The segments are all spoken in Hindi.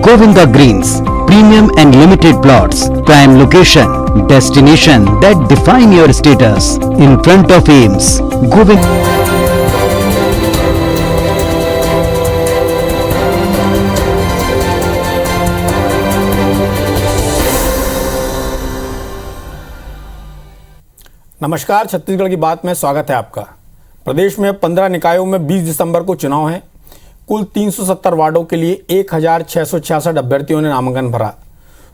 Govinda Greens, premium and limited plots, prime location, destination that define your status. In front of Ames, Govinda. नमस्कार, छत्तीसगढ़ की बात में स्वागत है आपका। प्रदेश में 15 निकायों में 20 दिसंबर को चुनाव है। कुल 370 वार्डों के लिए 1666 अभ्यर्थियों ने नामांकन भरा।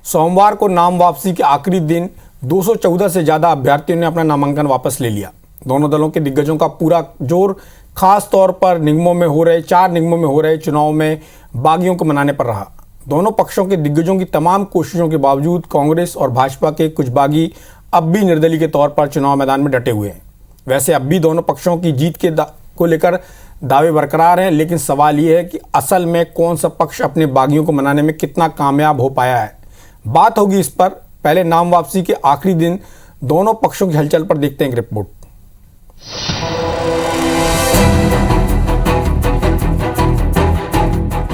सोमवार को नाम वापसी के आखिरी दिन 214 से ज़्यादा अभ्यर्थियों ने अपना नामांकन वापस ले लिया। दोनों दलों के दिग्गजों का पूरा जोर खास तौर पर 4 निगमों में हो रहे चुनाव में बागियों को मनाने पर रहा। दोनों पक्षों के दिग्गजों की तमाम कोशिशों के बावजूद कांग्रेस और भाजपा के कुछ बागी अब भी निर्दलीय के तौर पर चुनाव मैदान में डटे हुए हैं। वैसे अब भी दोनों पक्षों की जीत को लेकर दावे बरकरार हैं, लेकिन सवाल ये है कि असल में कौन सा पक्ष अपने बागियों को मनाने में कितना कामयाब हो पाया है। बात होगी इस पर। पहले नाम वापसी के आखिरी दिन दोनों पक्षों की हलचल पर देखते हैं एक रिपोर्ट।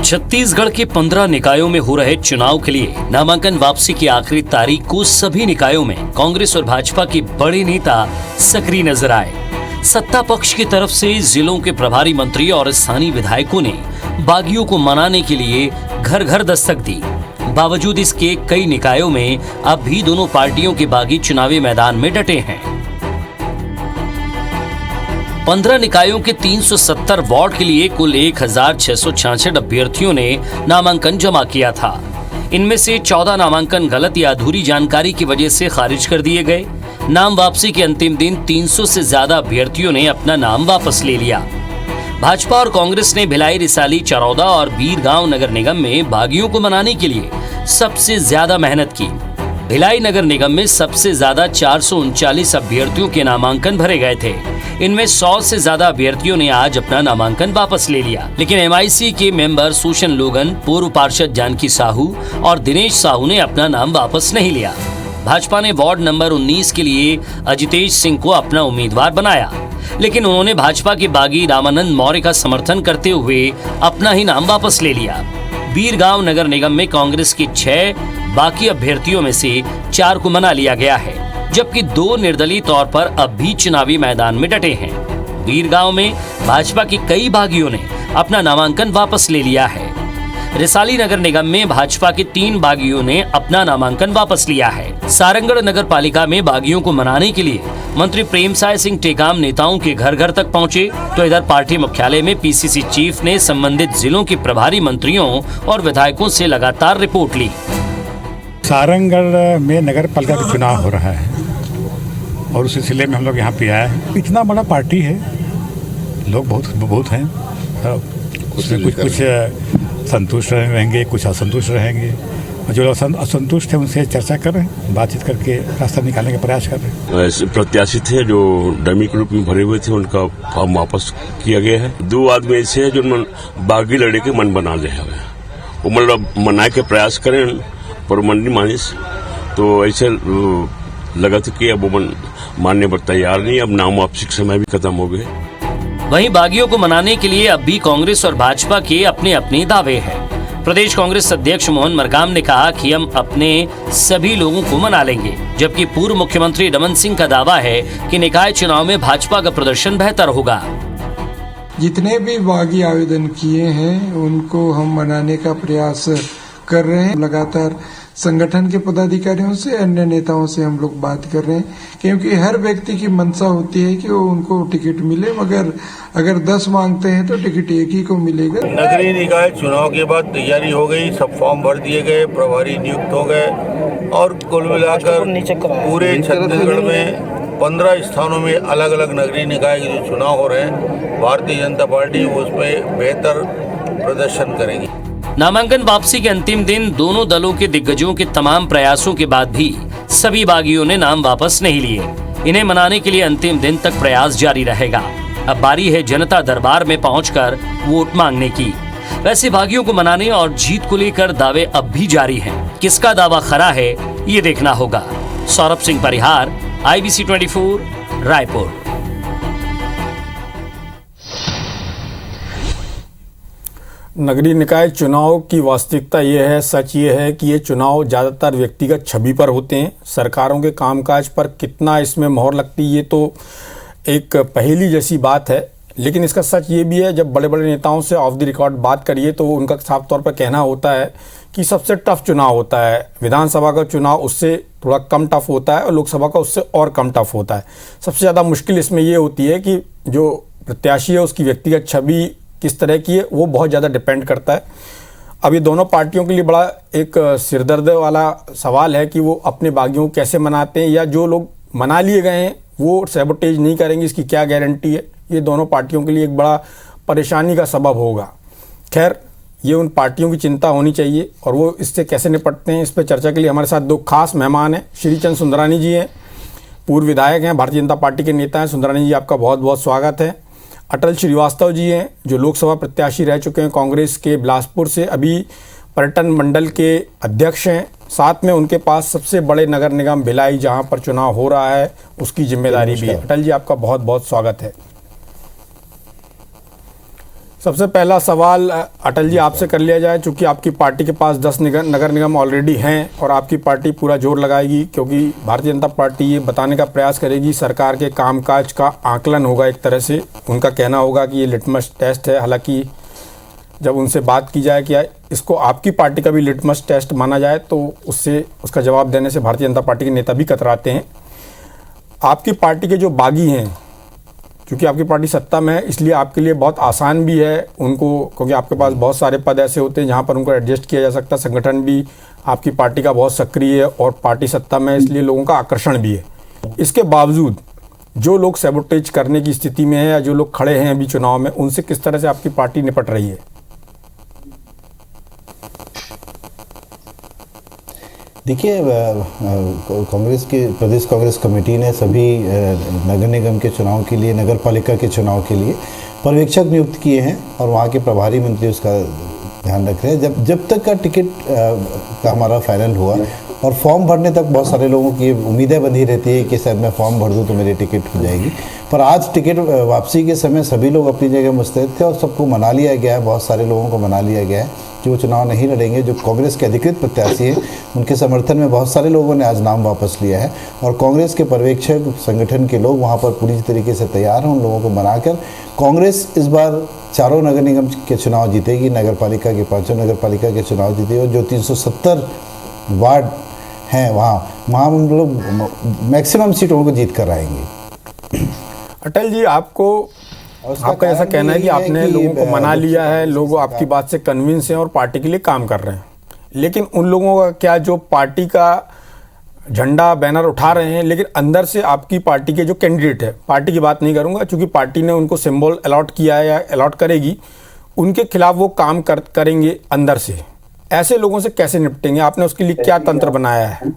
छत्तीसगढ़ के 15 निकायों में हो रहे चुनाव के लिए नामांकन वापसी की आखिरी तारीख को सभी निकायों में कांग्रेस और भाजपा के बड़े नेता सक्रिय नजर आए। सत्ता पक्ष की तरफ से जिलों के प्रभारी मंत्री और स्थानीय विधायकों ने बागियों को मनाने के लिए घर घर दस्तक दी। बावजूद इसके कई निकायों में अब भी दोनों पार्टियों के बागी चुनावी मैदान में डटे हैं। 15 निकायों के 370 वार्ड के लिए कुल 1666 अभ्यर्थियों ने नामांकन जमा किया था। इनमें से 14 नामांकन गलत या अधूरी जानकारी की वजह से खारिज कर दिए गए। नाम वापसी के अंतिम दिन 300 से ज्यादा अभ्यर्थियों ने अपना नाम वापस ले लिया। भाजपा और कांग्रेस ने भिलाई, रिसाली, चरौदा और बीरगांव नगर निगम में बागियों को मनाने के लिए सबसे ज्यादा मेहनत की। भिलाई नगर निगम में सबसे ज्यादा 439 अभ्यर्थियों के नामांकन भरे गए थे। इनमें 100 से ज्यादा अभ्यर्थियों ने आज अपना नामांकन वापस ले लिया, लेकिन एमआईसी के मेंबर सुशन लोगन, पूर्व पार्षद जानकी साहू और दिनेश साहू ने अपना नाम वापस नहीं लिया। भाजपा ने वार्ड नंबर 19 के लिए अजितेश सिंह को अपना उम्मीदवार बनाया, लेकिन उन्होंने भाजपा के बागी रामानंद मौर्य का समर्थन करते हुए अपना ही नाम वापस ले लिया। बीरगांव नगर निगम में कांग्रेस के 6 बाकी अभ्यर्थियों में से 4 को मना लिया गया है, जबकि 2 निर्दलीय तौर पर अब भी चुनावी मैदान में डटे हैं। बीरगांव में भाजपा के कई बागियों ने अपना नामांकन वापस ले लिया है। रिसाली नगर निगम में भाजपा के 3 बागियों ने अपना नामांकन वापस लिया है। सारंगढ़ नगर पालिका में बागियों को मनाने के लिए मंत्री प्रेमसाय सिंह टेकाम नेताओं के घर घर तक पहुंचे, तो इधर पार्टी मुख्यालय में पीसीसी चीफ ने संबंधित जिलों के प्रभारी मंत्रियों और विधायकों से लगातार रिपोर्ट ली। सारंगढ़ में नगर पालिका का चुनाव हो रहा है और उस सिलसिले में हम लोग यहाँ पे आए हैं। इतना बड़ा पार्टी है, लोग बहुत हैं। उसमें कुछ संतुष्ट रहेंगे, कुछ असंतुष्ट रहेंगे। जो असंतुष्ट है उनसे चर्चा कर रहे हैं, बातचीत करके रास्ता निकालने का प्रयास कर रहे हैं। प्रत्याशी थे जो डमी के रूप में भरे हुए थे, उनका फॉर्म वापस किया गया है। 2 आदमी ऐसे है जो बागी लड़े के मन बना ले हैं, वो मतलब मनाए के प्रयास करें पर मन नहीं मानिस, तो ऐसे लगा था कि अब वो मानने पर तैयार नहीं। अब नाम वापसी के समय भी खत्म हो गए। वहीं बागियों को मनाने के लिए अब भी कांग्रेस और भाजपा के अपने अपने दावे हैं। प्रदेश कांग्रेस अध्यक्ष मोहन मरकाम ने कहा कि हम अपने सभी लोगों को मना लेंगे, जबकि पूर्व मुख्यमंत्री रमन सिंह का दावा है कि निकाय चुनाव में भाजपा का प्रदर्शन बेहतर होगा। जितने भी बागी आवेदन किए हैं उनको हम मनाने का प्रयास कर रहे हैं। लगातार संगठन के पदाधिकारियों से, अन्य नेताओं से हम लोग बात कर रहे हैं, क्योंकि हर व्यक्ति की मंशा होती है कि वो उनको टिकट मिले, मगर अगर 10 मांगते हैं तो टिकट एक ही को मिलेगा। नगरीय निकाय चुनाव के बाद तैयारी हो गई, सब फॉर्म भर दिए गए, प्रभारी नियुक्त हो गए और कुल मिलाकर पूरे छत्तीसगढ़ में 15 स्थानों में अलग अलग नगरीय निकाय के जो चुनाव हो रहे हैं, भारतीय जनता पार्टी उसमें बेहतर प्रदर्शन करेगी। नामांकन वापसी के अंतिम दिन दोनों दलों के दिग्गजों के तमाम प्रयासों के बाद भी सभी बागियों ने नाम वापस नहीं लिए। इन्हें मनाने के लिए अंतिम दिन तक प्रयास जारी रहेगा। अब बारी है जनता दरबार में पहुंचकर वोट मांगने की। वैसे बागियों को मनाने और जीत को लेकर दावे अब भी जारी हैं। किसका दावा खरा है ये देखना होगा। सौरभ सिंह परिहार, IBC 24, रायपुर। नगरीय निकाय चुनाव की वास्तविकता ये है, सच ये है कि ये चुनाव ज़्यादातर व्यक्तिगत छवि पर होते हैं। सरकारों के कामकाज पर कितना इसमें मोहर लगती है ये तो एक पहेली जैसी बात है, लेकिन इसका सच ये भी है, जब बड़े बड़े नेताओं से ऑफ द रिकॉर्ड बात करिए तो उनका साफ तौर पर कहना होता है कि सबसे टफ चुनाव होता है। विधानसभा का चुनाव उससे थोड़ा कम टफ होता है और लोकसभा का उससे और कम टफ होता है। सबसे ज़्यादा मुश्किल इसमें ये होती है कि जो प्रत्याशी है उसकी व्यक्तिगत छवि किस तरह की है वो बहुत ज़्यादा डिपेंड करता है। अब ये दोनों पार्टियों के लिए बड़ा एक सिरदर्द वाला सवाल है कि वो अपने बागियों को कैसे मनाते हैं, या जो लोग मना लिए गए हैं वो सैबोटेज नहीं करेंगे, इसकी क्या गारंटी है। ये दोनों पार्टियों के लिए एक बड़ा परेशानी का सबब होगा। खैर, ये उन पार्टियों की चिंता होनी चाहिए और वो इससे कैसे निपटते हैं, इस पर चर्चा के लिए हमारे साथ दो खास मेहमान हैं। श्रीचंद सुंदरानी जी हैं, पूर्व विधायक हैं, भारतीय जनता पार्टी के नेता हैं। सुंदरानी जी, आपका बहुत बहुत स्वागत है। अटल श्रीवास्तव जी हैं, जो लोकसभा प्रत्याशी रह चुके हैं कांग्रेस के बिलासपुर से, अभी पर्यटन मंडल के अध्यक्ष हैं। साथ में उनके पास सबसे बड़े नगर निगम भिलाई, जहां पर चुनाव हो रहा है, उसकी जिम्मेदारी भी है। अटल जी, आपका बहुत बहुत स्वागत है। सबसे पहला सवाल अटल जी आपसे कर लिया जाए, चूंकि आपकी पार्टी के पास 10 नगर निगम ऑलरेडी हैं और आपकी पार्टी पूरा जोर लगाएगी, क्योंकि भारतीय जनता पार्टी ये बताने का प्रयास करेगी सरकार के कामकाज का आकलन होगा। एक तरह से उनका कहना होगा कि ये लिटमस टेस्ट है। हालांकि जब उनसे बात की जाए कि इसको आपकी पार्टी का भी लिटमस टेस्ट माना जाए तो उससे उसका जवाब देने से भारतीय जनता पार्टी के नेता भी कतराते हैं। आपकी पार्टी के जो बागी हैं, क्योंकि आपकी पार्टी सत्ता में है, इसलिए आपके लिए बहुत आसान भी है उनको, क्योंकि आपके पास बहुत सारे पद ऐसे होते हैं जहां पर उनको एडजस्ट किया जा सकता है। संगठन भी आपकी पार्टी का बहुत सक्रिय है और पार्टी सत्ता में है, इसलिए लोगों का आकर्षण भी है। इसके बावजूद जो लोग सैबोटेज करने की स्थिति में है या जो लोग खड़े हैं अभी चुनाव में, उनसे किस तरह से आपकी पार्टी निपट रही है? देखिए, कांग्रेस की प्रदेश कांग्रेस कमेटी ने सभी नगर निगम के चुनाव के लिए, नगर पालिका के चुनाव के लिए पर्यवेक्षक नियुक्त किए हैं और वहाँ के प्रभारी मंत्री उसका ध्यान रख रहे हैं। जब तक का टिकट का हमारा फाइनल हुआ और फॉर्म भरने तक बहुत सारे लोगों की उम्मीदें बंधी रहती है कि शायद मैं फॉर्म भर दूँ तो मेरी टिकट हो जाएगी, पर आज टिकट वापसी के समय सभी लोग अपनी जगह मुस्तैद थे और सबको मना लिया गया है। बहुत सारे लोगों को मना लिया गया है जो वो चुनाव नहीं लड़ेंगे। जो कांग्रेस के अधिकृत प्रत्याशी हैं उनके समर्थन में बहुत सारे लोगों ने आज नाम वापस लिया है और कांग्रेस के पर्यवेक्षक संगठन के लोग वहाँ पर पूरी तरीके से तैयार हैं उन लोगों को मनाकर। कांग्रेस इस बार 4 नगर निगम के चुनाव जीतेगी, नगर पालिका के 5 नगर पालिका के चुनाव जीतेगी और जो 370 वार्ड हैं वहाँ हम लोग मैक्सिमम सीटों को जीत कर आएंगे। अटल जी, आपका ऐसा कहना है कि आपने लोगों को मना लिया है, लोग आपकी बात से कन्विंस हैं और पार्टी के लिए काम कर रहे हैं, लेकिन उन लोगों का क्या जो पार्टी का झंडा बैनर उठा रहे हैं, लेकिन अंदर से आपकी पार्टी के जो कैंडिडेट है, पार्टी की बात नहीं करूंगा क्योंकि पार्टी ने उनको सिंबल अलॉट किया है या अलॉट करेगी, उनके खिलाफ वो काम करेंगे अंदर से, ऐसे लोगों से कैसे निपटेंगे? आपने उसके लिए क्या तंत्र बनाया है?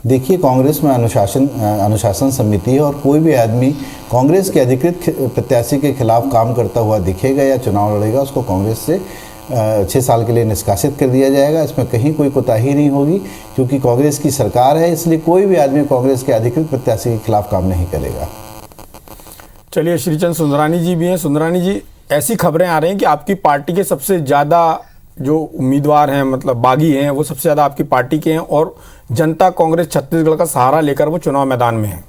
देखिए, कांग्रेस में अनुशासन समिति है और कोई भी आदमी कांग्रेस के अधिकृत प्रत्याशी के खिलाफ काम करता हुआ दिखेगा या चुनाव लड़ेगा, उसको कांग्रेस से 6 साल के लिए निष्कासित कर दिया जाएगा। इसमें कहीं कोई कोताही नहीं होगी क्योंकि कांग्रेस की सरकार है, इसलिए कोई भी आदमी कांग्रेस के अधिकृत प्रत्याशी के खिलाफ काम नहीं करेगा। चलिए, श्रीचंद सुंदरानी जी भी हैं। सुंदरानी जी, ऐसी खबरें आ रही हैं कि आपकी पार्टी के सबसे ज़्यादा जो उम्मीदवार हैं, मतलब बागी हैं, वो सबसे ज़्यादा आपकी पार्टी के हैं और जनता कांग्रेस छत्तीसगढ़ का सहारा लेकर वो चुनाव मैदान में है।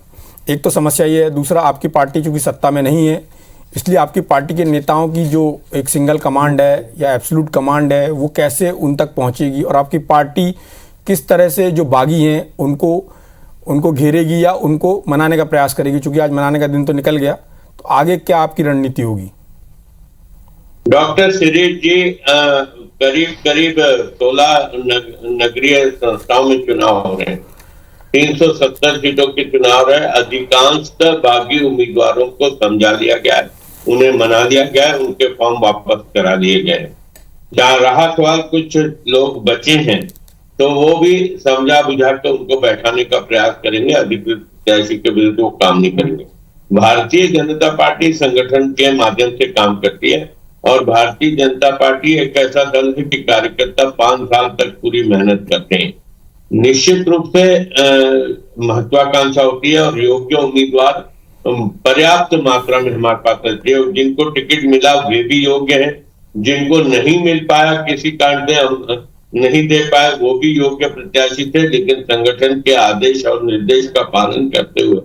एक तो समस्या ये है, दूसरा आपकी पार्टी चूँकि सत्ता में नहीं है, इसलिए आपकी पार्टी के नेताओं की जो एक सिंगल कमांड है या एब्सोल्यूट कमांड है वो कैसे उन तक पहुँचेगी और आपकी पार्टी किस तरह से जो बागी हैं उनको घेरेगी या उनको मनाने का प्रयास करेगी? चूँकि आज मनाने का दिन तो निकल गया, तो आगे क्या आपकी रणनीति होगी? डॉक्टर शिरीष जी, करीब 16 नगरीय संस्थाओं में चुनाव हो रहे हैं, 370 सीटों के चुनाव है। अधिकांशतः बागी उम्मीदवारों को समझा लिया गया है, उन्हें मना लिया गया है, उनके फॉर्म वापस करा दिए गए हैं। जहाँ रहा सवाल कुछ लोग बचे हैं तो वो भी समझा बुझा कर उनको बैठाने का प्रयास करेंगे, अधिकृत प्रत्याशी के विरुद्ध वो काम नहीं करेंगे। भारतीय जनता पार्टी संगठन के माध्यम से काम करती है और भारतीय जनता पार्टी एक ऐसा दल है कि कार्यकर्ता 5 साल तक पूरी मेहनत करते हैं। निश्चित रूप से महत्वाकांक्षा होती है और योग्य उम्मीदवार पर्याप्त मात्रा में हमारे पास रहती है। जिनको टिकट मिला वे भी योग्य है, जिनको नहीं मिल पाया किसी कारण से हम नहीं दे पाए वो भी योग्य प्रत्याशी थे, लेकिन संगठन के आदेश और निर्देश का पालन करते हुए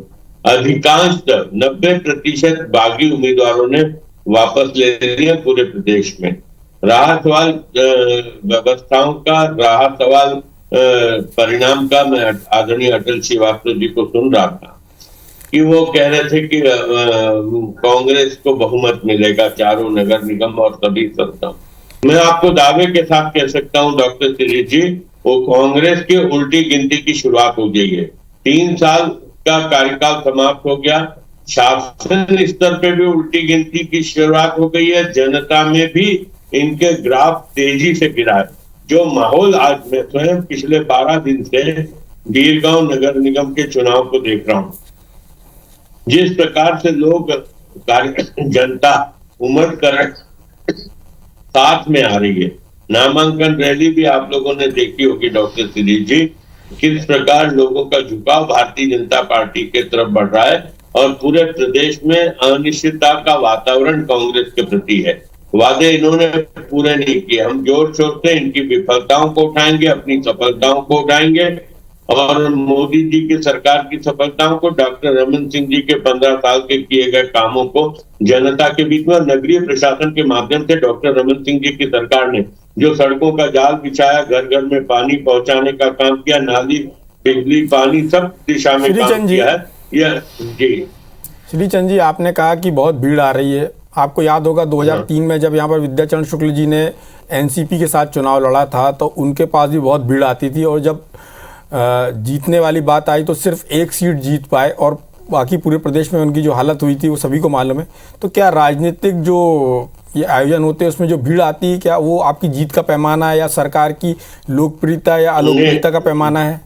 अधिकांश 90% बागी उम्मीदवारों ने वापस ले लिए पूरे प्रदेश में। रहा सवाल व्यवस्थाओं का, रहा सवाल परिणाम का, मैं आदरणीय अटल श्रीवास्तव जी को सुन रहा था कि वो कह रहे थे कि कांग्रेस को बहुमत मिलेगा चारों नगर निगम और सभी संस्थाओं। मैं आपको दावे के साथ कह सकता हूं डॉक्टर सिरीज जी, वो कांग्रेस की उल्टी गिनती की शुरुआत हो गई है। 3 साल का कार्यकाल समाप्त हो गया, शासन स्तर पे भी उल्टी गिनती की शुरुआत हो गई है, जनता में भी इनके ग्राफ तेजी से गिरा है। जो माहौल आज मैं स्वयं पिछले 12 दिन से बीरगांव नगर निगम के चुनाव को देख रहा हूं, जिस प्रकार से लोग जनता उमड़ कर साथ में आ रही है, नामांकन रैली भी आप लोगों ने देखी होगी डॉक्टर सिरीज जी, किस प्रकार लोगों का झुकाव भारतीय जनता पार्टी के तरफ बढ़ रहा है और पूरे प्रदेश में अनिश्चितता का वातावरण कांग्रेस के प्रति है। वादे इन्होंने पूरे नहीं किए। हम जोर शोर से इनकी विफलताओं को उठाएंगे, अपनी सफलताओं को उठाएंगे और मोदी जी की सरकार की सफलताओं को, डॉक्टर रमन सिंह जी के 15 साल के किए गए कामों को जनता के बीच में, नगरीय प्रशासन के माध्यम से डॉक्टर रमन सिंह जी की सरकार ने जो सड़कों का जाल बिछाया, घर घर में पानी पहुंचाने का काम किया, नाली, बिजली, पानी सब दिशा में काम किया है। यह जी श्रीचंद जी, आपने कहा कि बहुत भीड़ आ रही है। आपको याद होगा 2003 में जब यहाँ पर विद्याचरण शुक्ल जी ने एनसीपी के साथ चुनाव लड़ा था तो उनके पास भी बहुत भीड़ आती थी और जब जीतने वाली बात आई तो सिर्फ एक सीट जीत पाए और बाकी पूरे प्रदेश में उनकी जो हालत हुई थी वो सभी को मालूम है। तो क्या राजनीतिक जो ये आयोजन होते हैं उसमें जो भीड़ आती है, क्या वो आपकी जीत का पैमाना है या सरकार की लोकप्रियता या अलोकप्रियता का पैमाना है?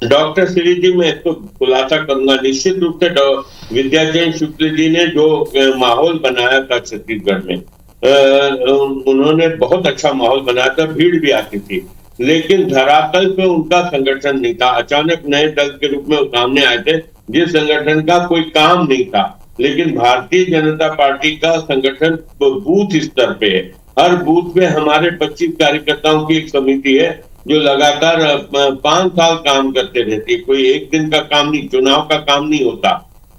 डॉक्टर श्री जी, मैं इसको खुलासा करूंगा। निश्चित रूप से विद्याचरण शुक्ल जी ने जो माहौल बनाया था छत्तीसगढ़ में, उन्होंने बहुत अच्छा माहौल बनाया था, भीड़ भी आती थी, लेकिन धरातल पे उनका संगठन नहीं था। अचानक नए दल के रूप में सामने आए थे जिस संगठन का कोई काम नहीं था, लेकिन भारतीय जनता पार्टी का संगठन बूथ स्तर पे है। हर बूथ पे हमारे 25 कार्यकर्ताओं की एक समिति है जो लगातार 5 साल काम करते रहती है। कोई एक दिन का काम नहीं, चुनाव का काम नहीं होता,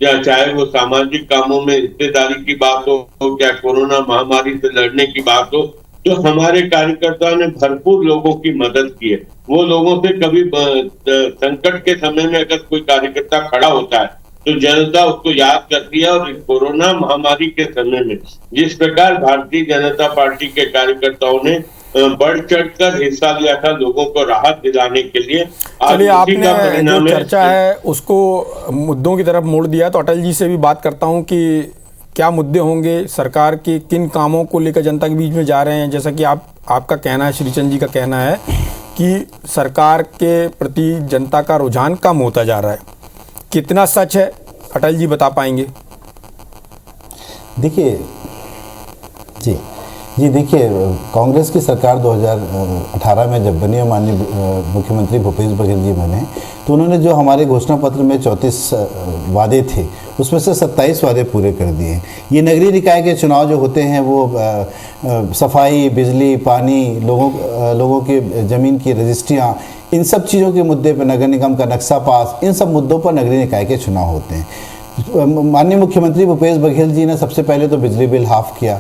चाहे वो सामाजिक कामों में हिस्सेदारी की बात हो, क्या कोरोना महामारी से लड़ने की बात हो, तो हमारे कार्यकर्ताओं ने भरपूर लोगों की मदद की है। वो लोगों से कभी संकट के समय में अगर कोई कार्यकर्ता खड़ा होता है तो जनता उसको याद करती है। और कोरोना महामारी के समय में जिस प्रकार भारतीय जनता पार्टी के कार्यकर्ताओं ने बढ़ चढ़कर हिस्सा लिया था लोगों को राहत दिलाने के लिए। चलिए, आपने जो चर्चा है उसको मुद्दों की तरफ मोड़ दिया, तो अटल जी से भी बात करता हूं कि क्या मुद्दे होंगे, सरकार के किन कामों को लेकर जनता के बीच में जा रहे हैं। जैसा कि आपका कहना है, श्रीचंद जी का कहना है कि सरकार के प्रति जनता का रुझान कम होता जा रहा है, कितना सच है अटल जी बता पाएंगे? देखिए जी देखिए, कांग्रेस की सरकार 2018 में जब बनी और माननीय मुख्यमंत्री भूपेश बघेल जी बने तो उन्होंने जो हमारे घोषणा पत्र में 34 वादे थे उसमें से 27 वादे पूरे कर दिए। ये नगरीय निकाय के चुनाव जो होते हैं वो सफाई, बिजली, पानी, लोगों के ज़मीन की रजिस्ट्रियाँ, इन सब चीज़ों के मुद्दे पर, नगर निगम का नक्शा पास, इन सब मुद्दों पर नगरीय निकाय के चुनाव होते हैं। माननीय मुख्यमंत्री भूपेश बघेल जी ने सबसे पहले तो बिजली बिल हाफ किया,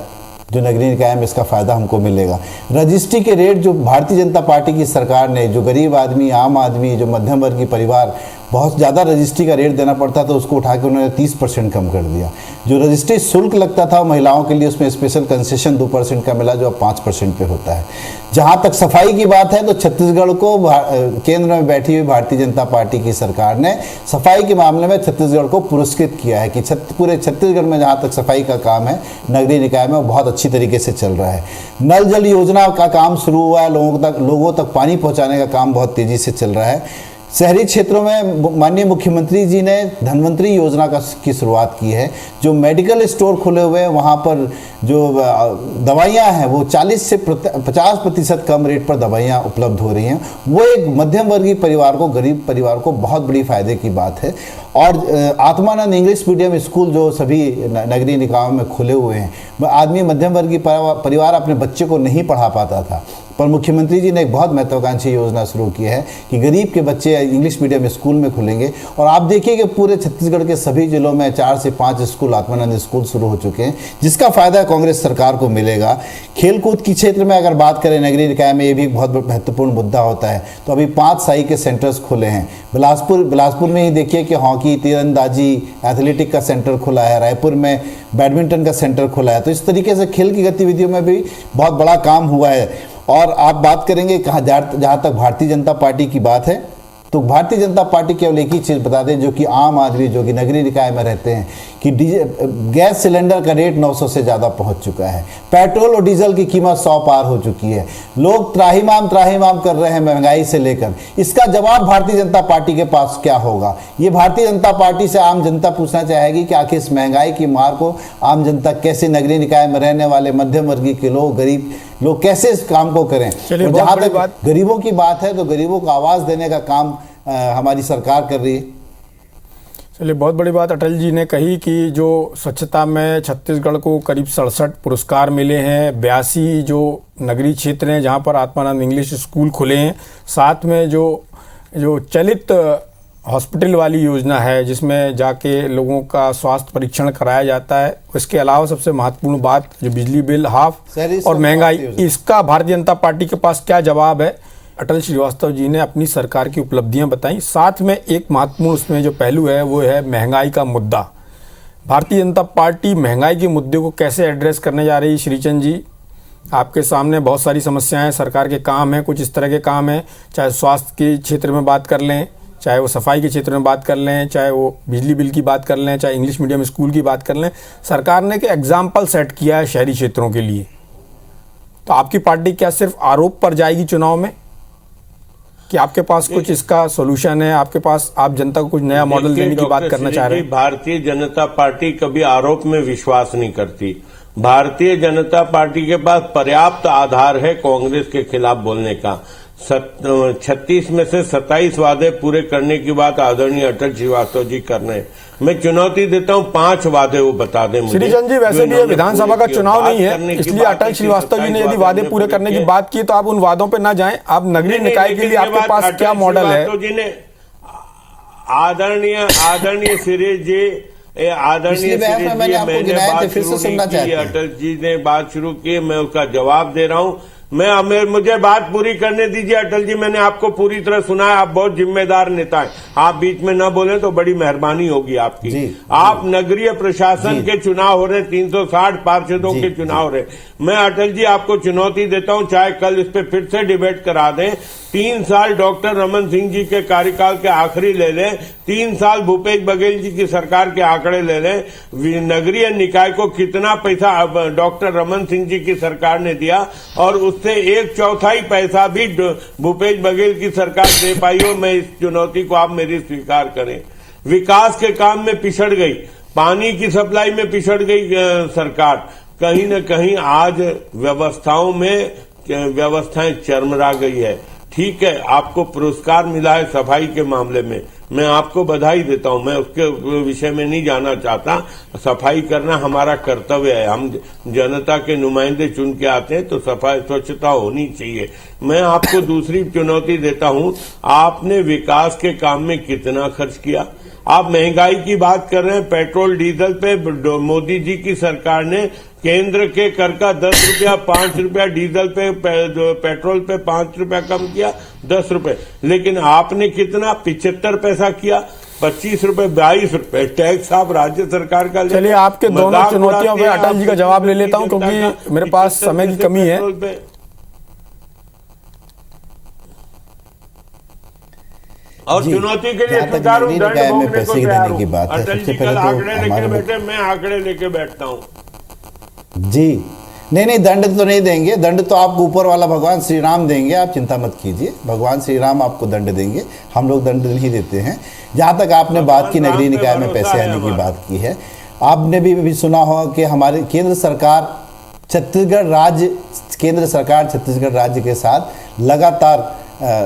जो नगरीय निकाय में इसका फ़ायदा हमको मिलेगा। रजिस्ट्री के रेट जो भारतीय जनता पार्टी की सरकार ने, जो गरीब आदमी, आम आदमी, जो मध्यम वर्ग की परिवार बहुत ज़्यादा रजिस्ट्री का रेट देना पड़ता था, उसको उठा के उन्होंने 30% कम कर दिया। जो रजिस्ट्री शुल्क लगता था महिलाओं के लिए, उसमें स्पेशल कंसेशन 2% का मिला, जो अब 5% पे होता है। जहाँ तक सफाई की बात है तो छत्तीसगढ़ को केंद्र में बैठी हुई भारतीय जनता पार्टी की सरकार ने सफाई के मामले में छत्तीसगढ़ को पुरस्कृत किया है कि पूरे छत्तीसगढ़ में जहाँ तक सफाई का काम है नगरीय निकाय में, वो बहुत अच्छी तरीके से चल रहा है। नल जल योजना का काम शुरू हुआ है, लोगों तक पानी पहुँचाने का काम बहुत तेज़ी से चल रहा है। शहरी क्षेत्रों में माननीय मुख्यमंत्री जी ने धन्वंतरी योजना की शुरुआत की है। जो मेडिकल स्टोर खुले हुए हैं वहाँ पर जो दवाइयाँ हैं वो 40 से 50% कम रेट पर दवाइयाँ उपलब्ध हो रही हैं। वो एक मध्यम वर्गीय परिवार को, गरीब परिवार को बहुत बड़ी फायदे की बात है। और आत्मानंद इंग्लिश मीडियम स्कूल जो सभी नगरीय निकायों में खुले हुए हैं, आदमी मध्यम वर्गीय परिवार अपने बच्चे को नहीं पढ़ा पाता था, पर मुख्यमंत्री जी ने एक बहुत महत्वाकांक्षी योजना शुरू की है कि गरीब के बच्चे इंग्लिश मीडियम स्कूल में खुलेंगे। और आप देखिए कि पूरे छत्तीसगढ़ के सभी जिलों में 4 से 5 स्कूल, आत्मानंद स्कूल शुरू हो चुके हैं, जिसका फायदा कांग्रेस सरकार को मिलेगा। खेलकूद के क्षेत्र में अगर बात करें नगरीय निकाय में, ये भी एक बहुत महत्वपूर्ण मुद्दा होता है। तो अभी 5 साई के सेंटर्स खुले हैं। बिलासपुर में ही देखिए कि हॉकी, तीरंदाजी, एथलेटिक का सेंटर खुला है। रायपुर में बैडमिंटन का सेंटर खुला है। तो इस तरीके से खेल की गतिविधियों में भी बहुत बड़ा काम हुआ है। और आप बात करेंगे जहाँ तक भारतीय जनता पार्टी की बात है, तो भारतीय जनता पार्टी केवल एक ही चीज़ बता दें, जो कि आम आदमी जो कि नगरीय निकाय में रहते हैं, कि गैस सिलेंडर का रेट 900 से ज़्यादा पहुंच चुका है। पेट्रोल और डीजल की कीमत 100 पार हो चुकी है। लोग त्राहिमाम कर रहे हैं महंगाई से लेकर। इसका जवाब भारतीय जनता पार्टी के पास क्या होगा? ये भारतीय जनता पार्टी से आम जनता पूछना चाहेगी कि आखिर इस महंगाई की मार को आम जनता कैसे, नगरीय निकाय में रहने वाले मध्यम वर्गीय के लोग, गरीब लोग कैसे इस काम को करें। और जहाँ तक गरीबों की बात है, तो गरीबों को आवाज़ देने का काम हमारी सरकार कर रही है। चलिए, बहुत बड़ी बात अटल जी ने कही कि जो स्वच्छता में छत्तीसगढ़ को करीब 67 पुरस्कार मिले हैं। 82 जो नगरीय क्षेत्र हैं जहां पर आत्मानंद इंग्लिश स्कूल खुले हैं। साथ में जो चलित हॉस्पिटल वाली योजना है, जिसमें जाके लोगों का स्वास्थ्य परीक्षण कराया जाता है। इसके अलावा सबसे महत्वपूर्ण बात जो बिजली बिल हाफ और महंगाई, इसका भारतीय जनता पार्टी के पास क्या जवाब है? अटल श्रीवास्तव जी ने अपनी सरकार की उपलब्धियां बताई। साथ में एक महत्वपूर्ण उसमें जो पहलू है वो है महंगाई का मुद्दा। भारतीय जनता पार्टी महंगाई के मुद्दे को कैसे एड्रेस करने जा रही है? श्रीचंद जी, आपके सामने बहुत सारी समस्याएं, सरकार के काम हैं, कुछ इस तरह के काम हैं, चाहे स्वास्थ्य के क्षेत्र में बात कर लें, चाहे वो सफाई के क्षेत्र में बात कर लें, चाहे वो बिजली बिल की बात कर लें, चाहे इंग्लिश मीडियम स्कूल की बात कर लें। सरकार ने एक एग्जाम्पल सेट किया है शहरी क्षेत्रों के लिए। तो आपकी पार्टी क्या सिर्फ आरोप पर जाएगी चुनाव में, कि आपके पास कुछ इसका सॉल्यूशन है? आपके पास, आप जनता को कुछ नया मॉडल देने की बात करना चाह रहे हैं? भारतीय जनता पार्टी कभी आरोप में विश्वास नहीं करती। भारतीय जनता पार्टी के पास पर्याप्त आधार है कांग्रेस के खिलाफ बोलने का। 36 में से 27 वादे पूरे करने की बात आदरणीय अटल श्रीवास्तव जी कर रहे हैं। मैं चुनौती देता हूं 5 वादे वो बता दें मुझे। श्रीचंद जी, वैसे भी ये विधानसभा का चुनाव नहीं है, इसलिए अटल श्रीवास्तव जी ने यदि वादे पूरे करने की बात की तो आप उन वादों पे ना जाएं। आप नगरीय निकाय के लिए आपके पास क्या मॉडल है? आदरणीय सुरेश जी, मैंने बात शुरू की, अटल जी ने बात शुरू की, मैं उसका जवाब दे रहा हूं। मुझे बात पूरी करने दीजिए अटल जी। मैंने आपको पूरी तरह सुना है। आप बहुत जिम्मेदार नेता हैं। आप बीच में न बोले तो बड़ी मेहरबानी होगी आपकी। आप नगरीय प्रशासन के चुनाव हो रहे, 360 पार्षदों के चुनाव हो रहे। मैं अटल जी आपको चुनौती देता हूं, चाहे कल इस पे फिर से डिबेट करा दें। 3 साल डॉक्टर रमन सिंह जी के कार्यकाल के आखिरी ले लें, 3 साल भूपेश बघेल जी की सरकार के आंकड़े ले लें, नगरीय निकाय को कितना पैसा डॉक्टर रमन सिंह जी की सरकार ने दिया, और उससे 1/4 पैसा भी भूपेश बघेल की सरकार दे पाई हो। मैं इस चुनौती को आप मेरी स्वीकार करें। विकास के काम में पिछड़ गई, पानी की सप्लाई में पिछड़ गई सरकार। कहीं न कहीं आज व्यवस्थाएं चरमरा गई है। ठीक है, आपको पुरस्कार मिला है सफाई के मामले में, मैं आपको बधाई देता हूं। मैं उसके विषय में नहीं जाना चाहता। सफाई करना हमारा कर्तव्य है। हम जनता के नुमाइंदे चुन के आते हैं तो सफाई, स्वच्छता होनी चाहिए। मैं आपको दूसरी चुनौती देता हूं, आपने विकास के काम में कितना खर्च किया? आप महंगाई की बात कर रहे हैं, पेट्रोल डीजल पे मोदी जी की सरकार ने केंद्र के कर का 10 रुपया, 5 रुपया डीजल पे, पेट्रोल पे 5 रुपया कम किया, 10 रुपए। लेकिन आपने कितना? 75 पैसा किया, 25 रुपए, 22 रुपए टैक्स आप राज्य सरकार का। चलिए, आपके दोनों चुनौतियों पे अटल जी का जवाब ले लेता हूं, क्योंकि मेरे पास समय की कमी है। और चुनौती के लिए सुचारू दंड भोगने को तैयार हूं। अटल जी कल आंकड़े लेके बैठे, मैं आंकड़े लेके बैठता हूं। जी, नहीं, दंड तो नहीं देंगे। दंड तो आपको ऊपर वाला भगवान श्री राम देंगे, आप चिंता मत कीजिए। भगवान श्री राम आपको दंड देंगे, हम लोग दंड नहीं देते हैं। जहाँ तक आपने बात की नगरीय निकाय में पैसे आने की बात की है, आपने भी सुना होगा कि हमारे केंद्र सरकार छत्तीसगढ़ राज्य के साथ लगातार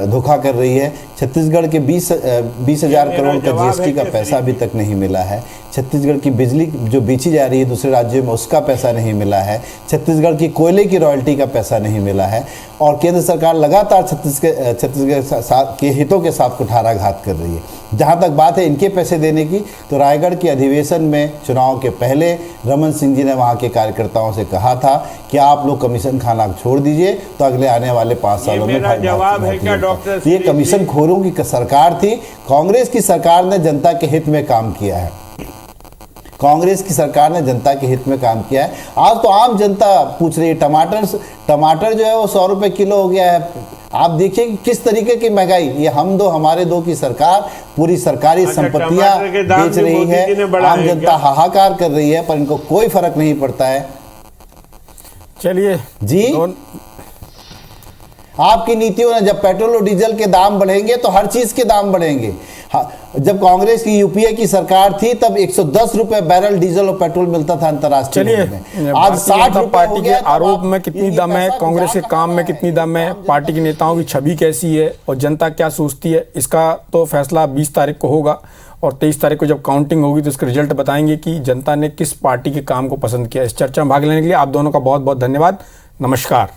धोखा कर रही है। छत्तीसगढ़ के 20,000 करोड़ का जीएसटी का पैसा अभी तक नहीं मिला है। छत्तीसगढ़ की बिजली जो बेची जा रही है दूसरे राज्यों में, उसका पैसा नहीं मिला है। छत्तीसगढ़ की कोयले की रॉयल्टी का पैसा नहीं मिला है। और केंद्र सरकार लगातार छत्तीसगढ़ के हितों के साथ कुठाराघात कर रही है। जहाँ तक बात है इनके पैसे देने की, तो रायगढ़ के अधिवेशन में चुनाव के पहले रमन सिंह जी ने वहाँ के कार्यकर्ताओं से कहा था कि आप लोग कमीशन खाना छोड़ दीजिए, तो अगले आने वाले 5 सालों में जवाब है क्या डॉक्टर? ये कमीशन खोरों की सरकार थी। कांग्रेस की सरकार ने जनता के हित में काम किया है। कांग्रेस की सरकार ने जनता के हित में काम किया है। आज तो आम जनता पूछ रही है, टमाटर जो है वो 100 रुपए किलो हो गया है। आप देखिए कि किस तरीके की महंगाई, ये हम दो हमारे दो की सरकार पूरी सरकारी संपत्तियां बेच रही है। आम जनता हाहाकार कर रही है, पर इनको कोई फर्क नहीं पड़ता है। चलिए जी, आपकी नीतियों ने, जब पेट्रोल और डीजल के दाम बढ़ेंगे तो हर चीज के दाम बढ़ेंगे। जब कांग्रेस की यूपीए की सरकार थी तब 110 रुपए बैरल डीजल और पेट्रोल मिलता था अंतर्राष्ट्रीय में। आज 60 रुपए पार्टी के आरोप में कितनी दम है, कांग्रेस के काम में कितनी दम है, पार्टी के नेताओं की छवि कैसी है और जनता क्या सोचती है, इसका तो फैसला 20 तारीख को होगा। और 23 तारीख को जब काउंटिंग होगी तो इसके रिजल्ट बताएंगे कि जनता ने किस पार्टी के काम को पसंद किया। इस चर्चा में भाग लेने के लिए आप दोनों का बहुत बहुत धन्यवाद। नमस्कार।